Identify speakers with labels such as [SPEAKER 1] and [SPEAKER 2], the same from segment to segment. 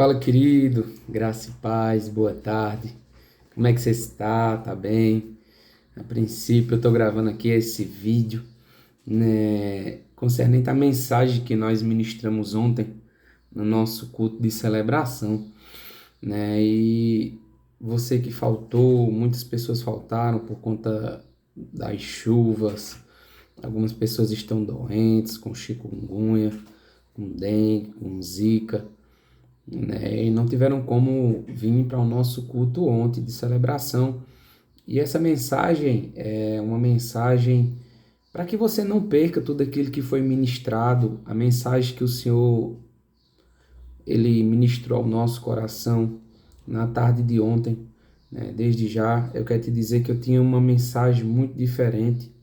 [SPEAKER 1] Fala, querido, graça e paz, boa tarde. Como é que você está? Tá bem? A princípio, eu estou gravando aqui esse vídeo, né, concernente à mensagem que nós ministramos ontem no nosso culto de celebração, né? E você que faltou, muitas pessoas faltaram por conta das chuvas. Algumas pessoas estão doentes com chikungunya, com dengue, com zika, né? E não tiveram como vir para o nosso culto ontem de celebração. E essa mensagem é uma mensagem para que você não perca tudo aquilo que foi ministrado, a mensagem que o Senhor ele ministrou ao nosso coração na tarde de ontem, né? Desde já, eu quero te dizer que eu tinha uma mensagem muito diferente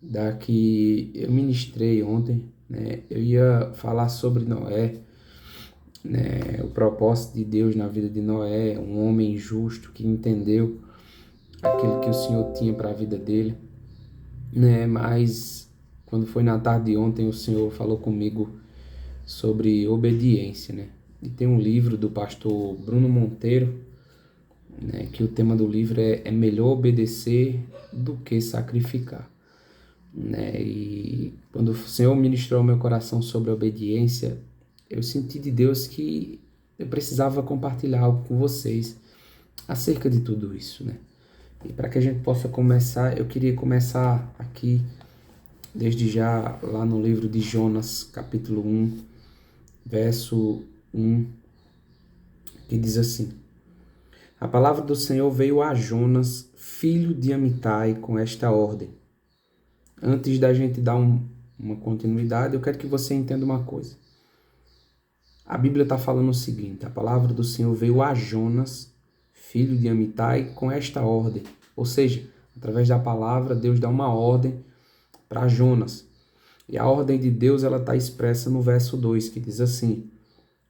[SPEAKER 1] da que eu ministrei ontem, né? Eu ia falar sobre Noé, né, o propósito de Deus na vida de Noé, um homem justo que entendeu aquilo que o Senhor tinha para a vida dele, né? Mas quando foi na tarde de ontem, o Senhor falou comigo sobre obediência, né? E tem um livro do pastor Bruno Monteiro, né, que o tema do livro é melhor obedecer do que sacrificar, né? E quando o Senhor ministrou ao meu coração sobre obediência, eu senti de Deus que eu precisava compartilhar algo com vocês acerca de tudo isso, né? E para que a gente possa começar, eu queria começar aqui, desde já, lá no livro de Jonas, capítulo 1, verso 1, que diz assim: A palavra do Senhor veio a Jonas, filho de Amitai, com esta ordem. Antes da gente dar uma continuidade, eu quero que você entenda uma coisa. A Bíblia está falando o seguinte: a palavra do Senhor veio a Jonas, filho de Amitai, com esta ordem. Ou seja, através da palavra, Deus dá uma ordem para Jonas. E a ordem de Deus ela está expressa no verso 2, que diz assim: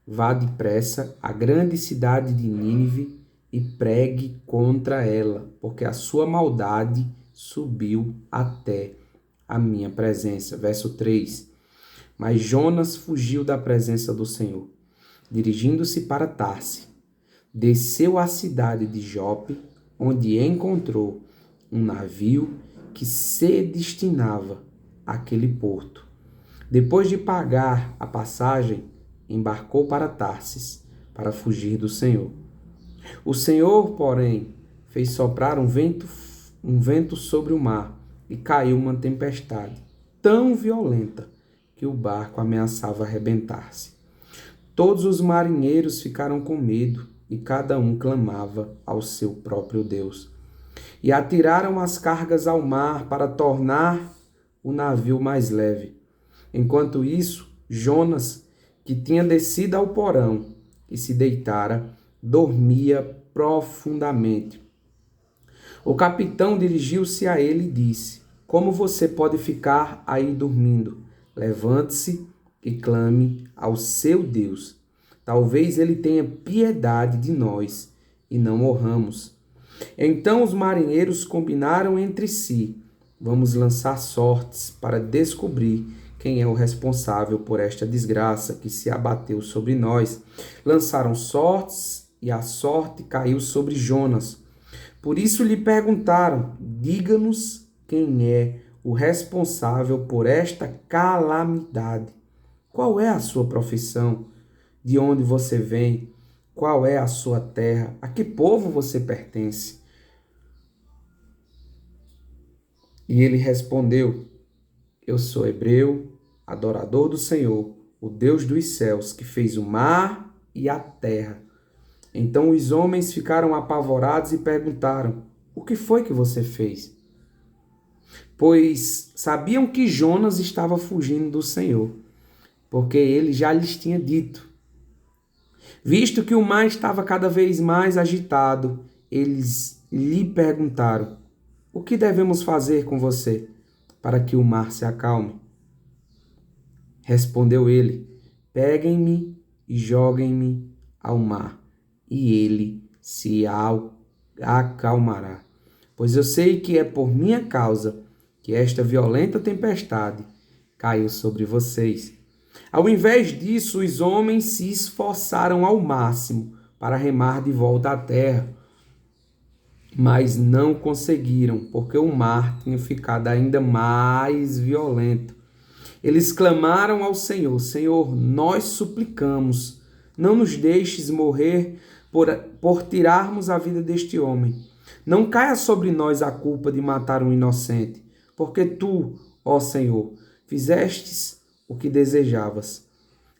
[SPEAKER 1] Vá depressa à grande cidade de Nínive e pregue contra ela, porque a sua maldade subiu até a minha presença. Verso 3. Mas Jonas fugiu da presença do Senhor, dirigindo-se para Tarse. Desceu à cidade de Jope, onde encontrou um navio que se destinava àquele porto. Depois de pagar a passagem, embarcou para Tarsis, para fugir do Senhor. O Senhor, porém, fez soprar um vento sobre o mar, e caiu uma tempestade tão violenta que o barco ameaçava arrebentar-se. Todos os marinheiros ficaram com medo e cada um clamava ao seu próprio Deus. E atiraram as cargas ao mar para tornar o navio mais leve. Enquanto isso, Jonas, que tinha descido ao porão e se deitara, dormia profundamente. O capitão dirigiu-se a ele e disse: Como você pode ficar aí dormindo? Levante-se e clame ao seu Deus. Talvez ele tenha piedade de nós e não morramos. Então os marinheiros combinaram entre si: Vamos lançar sortes para descobrir quem é o responsável por esta desgraça que se abateu sobre nós. Lançaram sortes e a sorte caiu sobre Jonas. Por isso lhe perguntaram: Diga-nos quem é o responsável por esta calamidade. Qual é a sua profissão? De onde você vem? Qual é a sua terra? A que povo você pertence? E ele respondeu: Eu sou hebreu, adorador do Senhor, o Deus dos céus, que fez o mar e a terra. Então os homens ficaram apavorados e perguntaram: O que foi que você fez? Pois sabiam que Jonas estava fugindo do Senhor, porque ele já lhes tinha dito. Visto que o mar estava cada vez mais agitado, eles lhe perguntaram: O que devemos fazer com você para que o mar se acalme? Respondeu ele: Peguem-me e joguem-me ao mar, e ele se acalmará. Pois eu sei que é por minha causa que esta violenta tempestade caiu sobre vocês. Ao invés disso, os homens se esforçaram ao máximo para remar de volta à terra, mas não conseguiram, porque o mar tinha ficado ainda mais violento. Eles clamaram ao Senhor: Senhor, nós suplicamos, não nos deixes morrer por tirarmos a vida deste homem. Não caia sobre nós a culpa de matar um inocente, porque tu, ó Senhor, fizestes o que desejavas.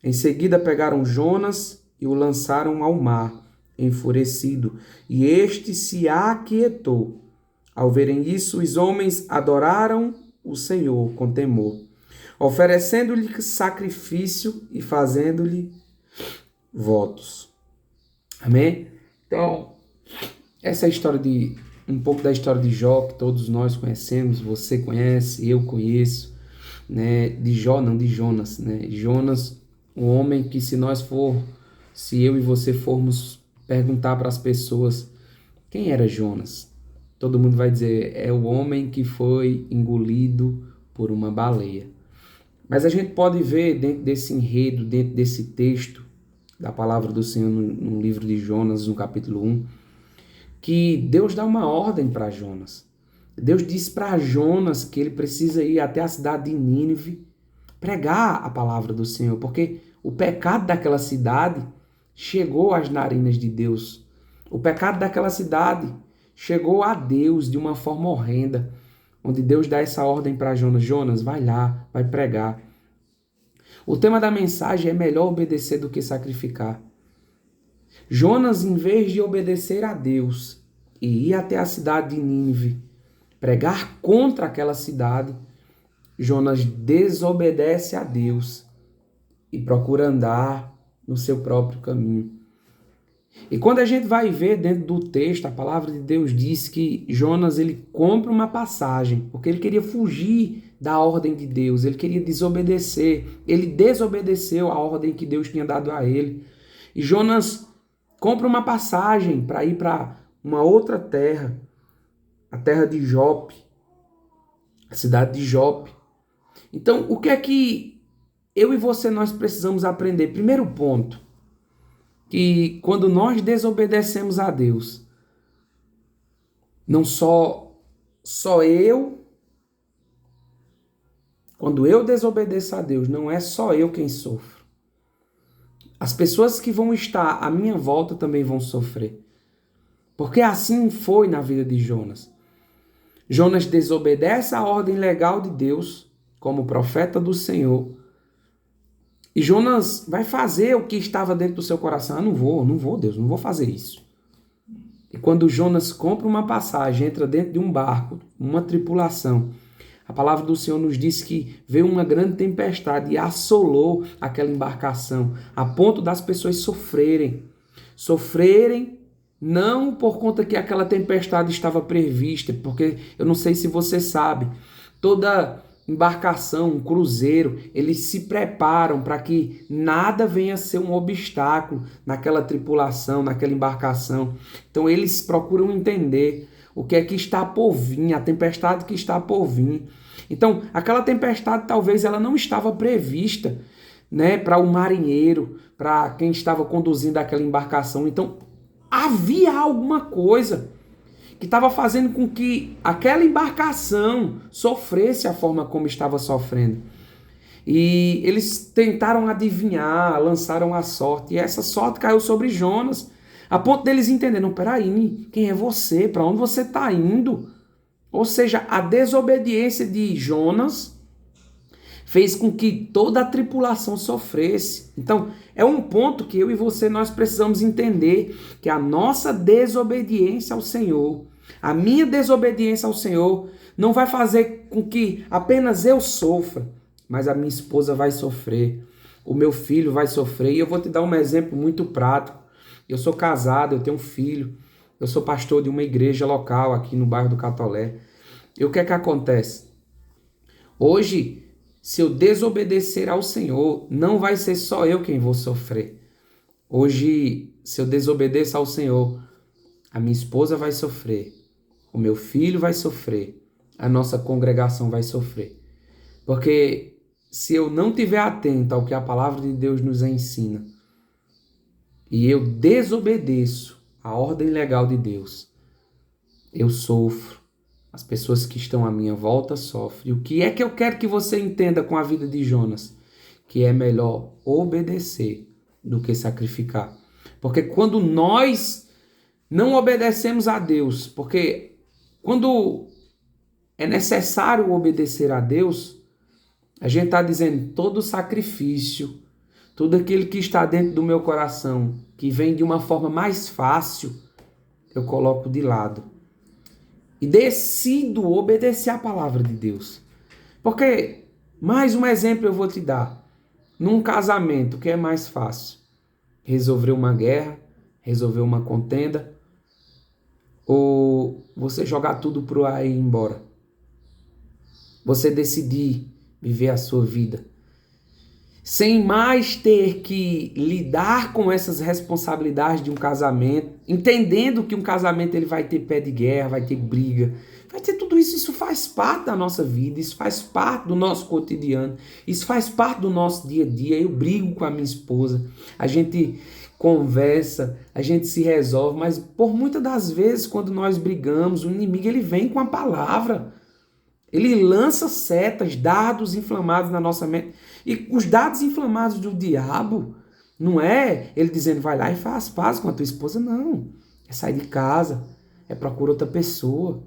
[SPEAKER 1] Em seguida pegaram Jonas e o lançaram ao mar, enfurecido, e este se aquietou. Ao verem isso, os homens adoraram o Senhor com temor, oferecendo-lhe sacrifício e fazendo-lhe votos. Amém? Então, essa é a história um pouco da história de Jó, que todos nós conhecemos, você conhece, eu conheço, né? De Jó, não, de Jonas, né? Jonas, um homem que se eu e você formos perguntar para as pessoas quem era Jonas, todo mundo vai dizer, é o homem que foi engolido por uma baleia. Mas a gente pode ver dentro desse enredo, dentro desse texto da palavra do Senhor no livro de Jonas, no capítulo 1, que Deus dá uma ordem para Jonas. Deus diz para Jonas que ele precisa ir até a cidade de Nínive pregar a palavra do Senhor, porque o pecado daquela cidade chegou às narinas de Deus. O pecado daquela cidade chegou a Deus de uma forma horrenda, onde Deus dá essa ordem para Jonas: Jonas, vai lá, vai pregar. O tema da mensagem é melhor obedecer do que sacrificar. Jonas, em vez de obedecer a Deus e ir até a cidade de Nínive, pregar contra aquela cidade, Jonas desobedece a Deus e procura andar no seu próprio caminho. E quando a gente vai ver dentro do texto, a palavra de Deus diz que Jonas ele compra uma passagem, porque ele queria fugir da ordem de Deus, ele queria desobedecer, ele desobedeceu a ordem que Deus tinha dado a ele. E Jonas compra uma passagem para ir para uma outra terra, a terra de Jope, a cidade de Jope. Então, o que é que eu e você nós precisamos aprender? Primeiro ponto, que quando nós desobedecemos a Deus, não só eu, quando eu desobedeço a Deus, não é só eu quem sofro. As pessoas que vão estar à minha volta também vão sofrer. Porque assim foi na vida de Jonas. Jonas desobedece a ordem legal de Deus, como profeta do Senhor. E Jonas vai fazer o que estava dentro do seu coração. Não vou, Deus, não vou fazer isso. E quando Jonas compra uma passagem, entra dentro de um barco, uma tripulação, a palavra do Senhor nos diz que veio uma grande tempestade e assolou aquela embarcação, a ponto das pessoas sofrerem. Sofrerem não por conta que aquela tempestade estava prevista, porque eu não sei se você sabe, toda embarcação, um cruzeiro, eles se preparam para que nada venha a ser um obstáculo naquela tripulação, naquela embarcação. Então eles procuram entender o que é que está por vir, a tempestade que está por vir. Então, aquela tempestade talvez ela não estava prevista, né, para o marinheiro, para quem estava conduzindo aquela embarcação. Então, havia alguma coisa que estava fazendo com que aquela embarcação sofresse a forma como estava sofrendo. E eles tentaram adivinhar, lançaram a sorte, e essa sorte caiu sobre Jonas, a ponto deles entenderem, não, peraí, quem é você? Para onde você está indo? Ou seja, a desobediência de Jonas fez com que toda a tripulação sofresse. Então, é um ponto que eu e você nós precisamos entender, que a nossa desobediência ao Senhor, a minha desobediência ao Senhor, não vai fazer com que apenas eu sofra, mas a minha esposa vai sofrer, o meu filho vai sofrer. E eu vou te dar um exemplo muito prático. Eu sou casado, eu tenho um filho, eu sou pastor de uma igreja local aqui no bairro do Catolé. E o que é que acontece? Hoje, se eu desobedecer ao Senhor, não vai ser só eu quem vou sofrer. Hoje, se eu desobedeço ao Senhor, a minha esposa vai sofrer, o meu filho vai sofrer, a nossa congregação vai sofrer. Porque se eu não estiver atento ao que a palavra de Deus nos ensina, e eu desobedeço a ordem legal de Deus, eu sofro, as pessoas que estão à minha volta sofrem. O que é que eu quero que você entenda com a vida de Jonas? Que é melhor obedecer do que sacrificar. Porque quando nós não obedecemos a Deus, porque quando é necessário obedecer a Deus, a gente está dizendo todo sacrifício, tudo aquilo que está dentro do meu coração, que vem de uma forma mais fácil, eu coloco de lado. E decido obedecer a palavra de Deus. Porque, mais um exemplo eu vou te dar. Num casamento, o que é mais fácil? Resolver uma guerra, resolver uma contenda, ou você jogar tudo pro ar e ir embora? Você decidir viver a sua vida sem mais ter que lidar com essas responsabilidades de um casamento, entendendo que um casamento ele vai ter pé de guerra, vai ter briga, vai ter tudo isso. Isso faz parte da nossa vida, isso faz parte do nosso cotidiano, isso faz parte do nosso dia a dia. Eu brigo com a minha esposa, a gente conversa, a gente se resolve, mas por muitas das vezes quando nós brigamos, o inimigo ele vem com a palavra. Ele lança setas, dardos inflamados na nossa mente. E os dardos inflamados do diabo não é ele dizendo vai lá e faz paz com a tua esposa, não. É sair de casa, é procurar outra pessoa.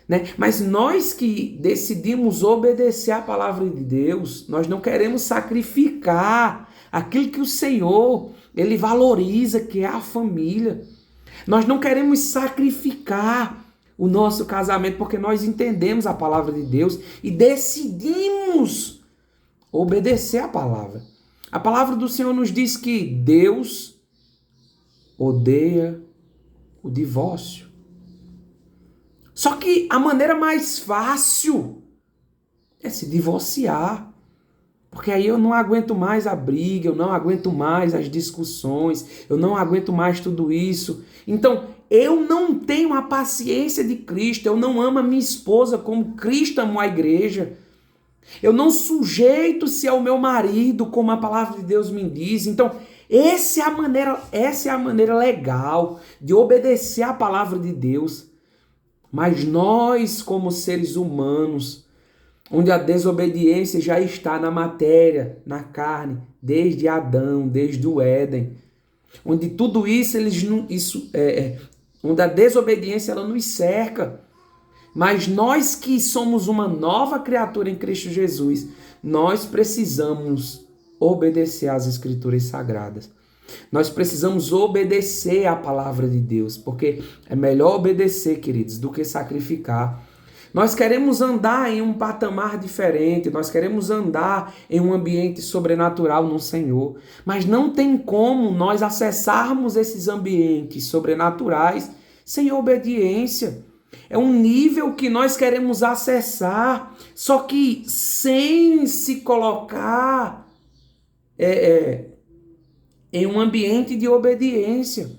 [SPEAKER 1] Né? Mas nós que decidimos obedecer à palavra de Deus, nós não queremos sacrificar aquilo que o Senhor ele valoriza, que é a família. Nós não queremos sacrificar o nosso casamento, porque nós entendemos a palavra de Deus e decidimos obedecer a palavra. A palavra do Senhor nos diz que Deus odeia o divórcio. Só que a maneira mais fácil é se divorciar. Porque aí eu não aguento mais a briga, eu não aguento mais as discussões, eu não aguento mais tudo isso. Então, eu não tenho a paciência de Cristo, eu não amo a minha esposa como Cristo amou a igreja. Eu não sujeito-se ao meu marido como a palavra de Deus me diz. Então, essa é a maneira legal de obedecer à palavra de Deus. Mas nós, como seres humanos, onde a desobediência já está na matéria, na carne, desde Adão, desde o Éden, onde tudo isso, onde a desobediência ela nos cerca. Mas nós que somos uma nova criatura em Cristo Jesus, nós precisamos obedecer às Escrituras Sagradas. Nós precisamos obedecer à palavra de Deus, porque é melhor obedecer, queridos, do que sacrificar. Nós queremos andar em um patamar diferente, nós queremos andar em um ambiente sobrenatural no Senhor, mas não tem como nós acessarmos esses ambientes sobrenaturais sem obediência. É um nível que nós queremos acessar, só que sem se colocar em um ambiente de obediência.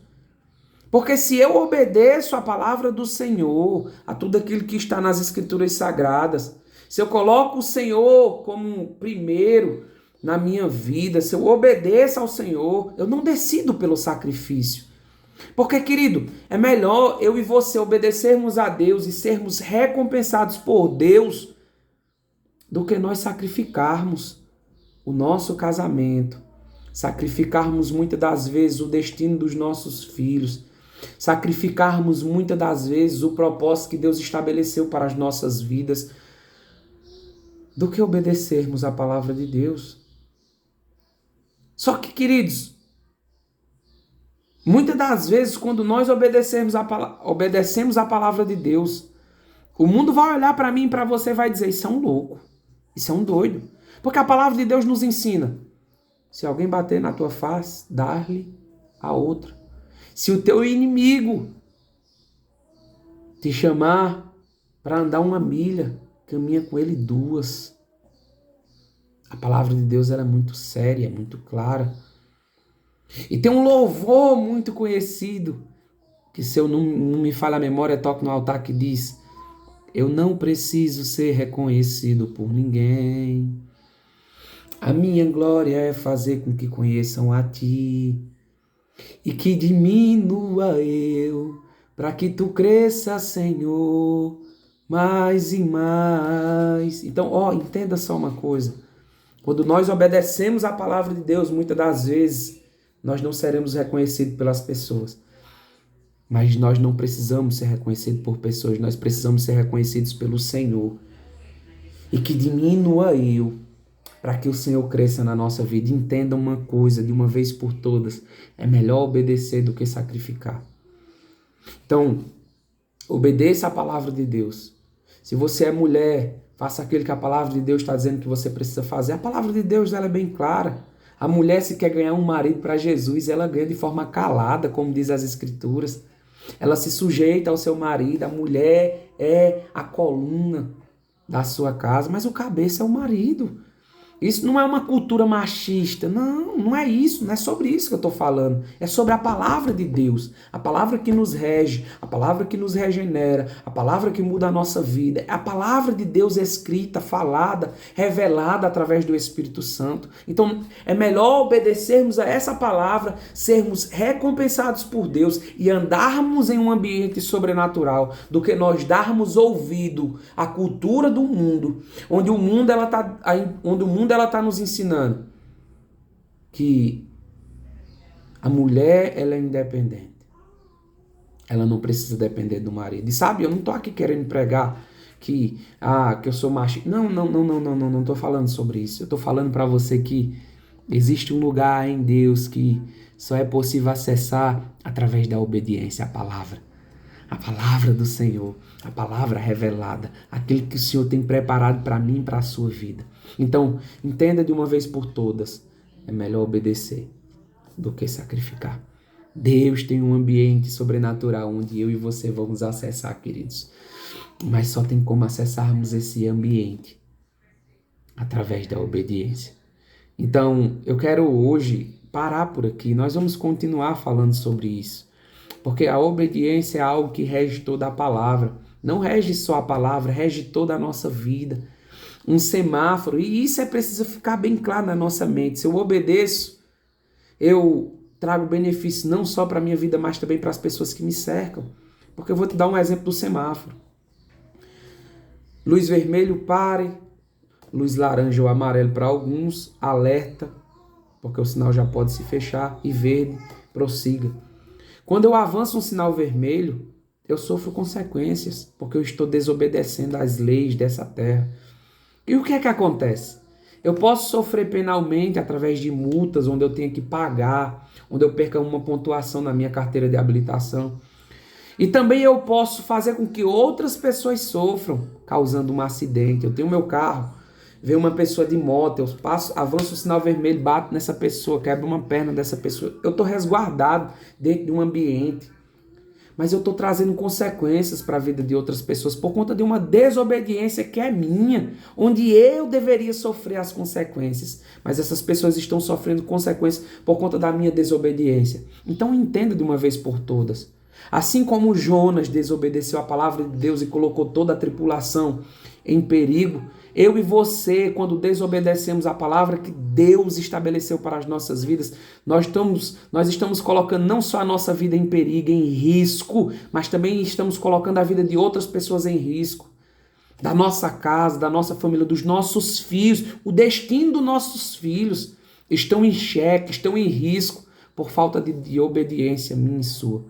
[SPEAKER 1] Porque se eu obedeço a palavra do Senhor, a tudo aquilo que está nas Escrituras Sagradas, se eu coloco o Senhor como primeiro na minha vida, se eu obedeço ao Senhor, eu não decido pelo sacrifício. Porque, querido, é melhor eu e você obedecermos a Deus e sermos recompensados por Deus do que nós sacrificarmos o nosso casamento, sacrificarmos muitas das vezes o destino dos nossos filhos, sacrificarmos muitas das vezes o propósito que Deus estabeleceu para as nossas vidas, do que obedecermos à palavra de Deus. Só que, queridos, muitas das vezes quando nós obedecemos a palavra de Deus, o mundo vai olhar para mim e para você e vai dizer, isso é um louco, isso é um doido. Porque a palavra de Deus nos ensina, se alguém bater na tua face, dá-lhe a outra. Se o teu inimigo te chamar para andar 1 milha, caminha com ele 2. A palavra de Deus ela é muito séria, muito clara. E tem um louvor muito conhecido, que se eu não me falha a memória, toco no altar que diz, eu não preciso ser reconhecido por ninguém. A minha glória é fazer com que conheçam a ti e que diminua eu, para que tu cresça, Senhor, mais e mais. Então, entenda só uma coisa. Quando nós obedecemos a palavra de Deus, muitas das vezes nós não seremos reconhecidos pelas pessoas. Mas nós não precisamos ser reconhecidos por pessoas, nós precisamos ser reconhecidos pelo Senhor. E que diminua eu, para que o Senhor cresça na nossa vida. Entenda uma coisa, de uma vez por todas, é melhor obedecer do que sacrificar. Então, obedeça a palavra de Deus. Se você é mulher, faça aquilo que a palavra de Deus está dizendo que você precisa fazer. A palavra de Deus ela é bem clara. A mulher, se quer ganhar um marido para Jesus, ela ganha de forma calada, como diz as Escrituras. Ela se sujeita ao seu marido. A mulher é a coluna da sua casa, mas o cabeça é o marido. Isso não é uma cultura machista, não é isso, não é sobre isso que eu estou falando. É sobre a palavra de Deus, a palavra que nos rege, a palavra que nos regenera, a palavra que muda a nossa vida. É a palavra de Deus escrita, falada, revelada através do Espírito Santo. Então é melhor obedecermos a essa palavra, sermos recompensados por Deus e andarmos em um ambiente sobrenatural do que nós darmos ouvido à cultura do mundo, onde o mundo ela está nos ensinando que a mulher ela é independente. Ela não precisa depender do marido. E sabe, eu não estou aqui querendo pregar que eu sou machista. Não estou falando sobre isso. Eu estou falando para você que existe um lugar em Deus que só é possível acessar através da obediência à palavra. A palavra do Senhor, a palavra revelada, aquilo que o Senhor tem preparado para mim e para a sua vida. Então, entenda de uma vez por todas, é melhor obedecer do que sacrificar. Deus tem um ambiente sobrenatural onde eu e você vamos acessar, queridos. Mas só tem como acessarmos esse ambiente através da obediência. Então, eu quero hoje parar por aqui. Nós vamos continuar falando sobre isso. Porque a obediência é algo que rege toda a palavra. Não rege só a palavra, rege toda a nossa vida. Um semáforo, e isso é preciso ficar bem claro na nossa mente. Se eu obedeço, eu trago benefício não só para a minha vida, mas também para as pessoas que me cercam. Porque eu vou te dar um exemplo do semáforo. Luz vermelho, pare. Luz laranja ou amarelo para alguns, alerta, porque o sinal já pode se fechar. E verde, prossiga. Quando eu avanço um sinal vermelho, eu sofro consequências, porque eu estou desobedecendo às leis dessa terra. E o que é que acontece? Eu posso sofrer penalmente através de multas, onde eu tenho que pagar, onde eu perca uma pontuação na minha carteira de habilitação. E também eu posso fazer com que outras pessoas sofram, causando um acidente. Eu tenho meu carro, vem uma pessoa de moto, eu avanço o sinal vermelho, bato nessa pessoa, quebro uma perna dessa pessoa. Eu estou resguardado dentro de um ambiente. Mas eu estou trazendo consequências para a vida de outras pessoas por conta de uma desobediência que é minha, onde eu deveria sofrer as consequências. Mas essas pessoas estão sofrendo consequências por conta da minha desobediência. Então entenda de uma vez por todas. Assim como Jonas desobedeceu a palavra de Deus e colocou toda a tripulação em perigo, eu e você, quando desobedecemos a palavra que Deus estabeleceu para as nossas vidas, nós estamos colocando não só a nossa vida em perigo, em risco, mas também estamos colocando a vida de outras pessoas em risco. Da nossa casa, da nossa família, dos nossos filhos, o destino dos nossos filhos estão em xeque, estão em risco por falta de obediência minha e sua.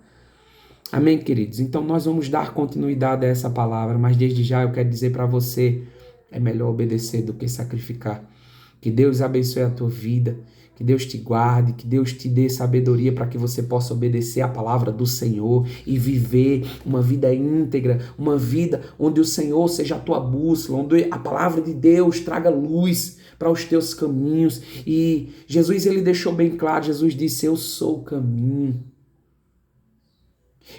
[SPEAKER 1] Amém, queridos? Então nós vamos dar continuidade a essa palavra, mas desde já eu quero dizer para você, é melhor obedecer do que sacrificar. Que Deus abençoe a tua vida, que Deus te guarde, que Deus te dê sabedoria para que você possa obedecer a palavra do Senhor e viver uma vida íntegra, uma vida onde o Senhor seja a tua bússola, onde a palavra de Deus traga luz para os teus caminhos. E Jesus, ele deixou bem claro, Jesus disse, eu sou o caminho,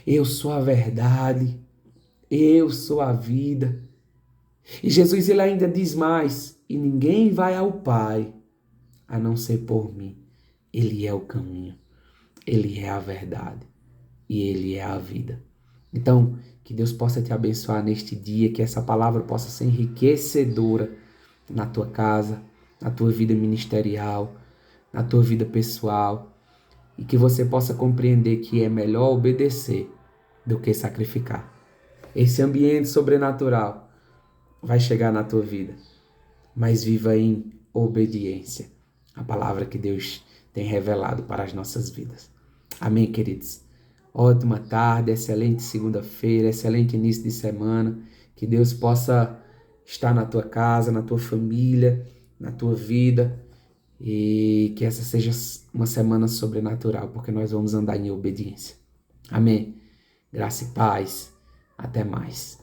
[SPEAKER 1] eu sou a verdade, eu sou a vida. E Jesus, ele ainda diz mais, e ninguém vai ao Pai a não ser por mim. Ele é o caminho, ele é a verdade e ele é a vida. Então, que Deus possa te abençoar neste dia, que essa palavra possa ser enriquecedora na tua casa, na tua vida ministerial, na tua vida pessoal, e que você possa compreender que é melhor obedecer do que sacrificar. Esse ambiente sobrenatural vai chegar na tua vida, mas viva em obediência. A palavra que Deus tem revelado para as nossas vidas. Amém, queridos? Ótima tarde, excelente segunda-feira, excelente início de semana. Que Deus possa estar na tua casa, na tua família, na tua vida. E que essa seja uma semana sobrenatural, porque nós vamos andar em obediência. Amém. Graça e paz. Até mais.